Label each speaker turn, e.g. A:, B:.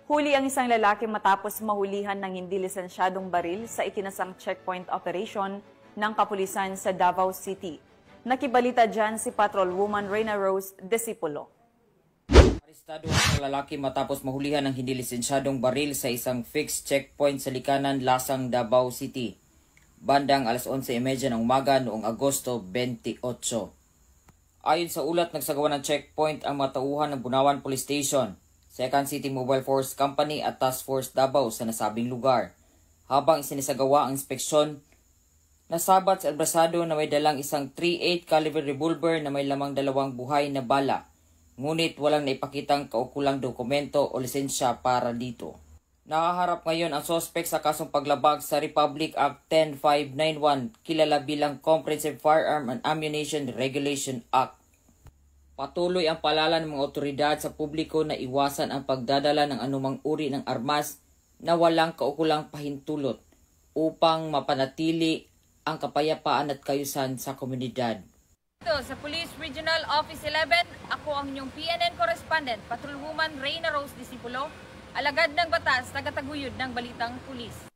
A: Huli ang isang lalaki matapos mahulihan ng hindi lisensyadong baril sa ikinasang checkpoint operation ng kapulisan sa Davao City. Nakibalita dyan si Patrolwoman Reyna Rose Disipulo.
B: Arestado ang lalaki matapos mahulihan ng hindi lisensyadong baril sa isang fixed checkpoint sa Likanan, Lasang, Davao City. Bandang alas 11:30 ng umaga noong Agosto 28. Ayon sa ulat, nagsagawa ng checkpoint ang matauhan ng Bunawan Police Station, Second City Mobile Force Company at Task Force Davao sa nasabing lugar. Habang isinisagawa ang inspeksyon, nasabat sa albrasado na may dalang isang .38 caliber revolver na may lamang 2 buhay na bala. Ngunit walang naipakitang kaukulang dokumento o lisensya para dito. Nakaharap ngayon ang sospek sa kasong paglabag sa Republic Act 10591, kilala bilang Comprehensive Firearm and Ammunition Regulation Act. Patuloy ang paalala ng mga otoridad sa publiko na iwasan ang pagdadala ng anumang uri ng armas na walang kaukulang pahintulot upang mapanatili ang kapayapaan at kayusan sa komunidad.
C: Ito sa Police Regional Office 11, ako ang inyong PNN correspondent, Patrolwoman Reyna Rose Disipulo, alagad ng batas, tagataguyod ng Balitang Pulis.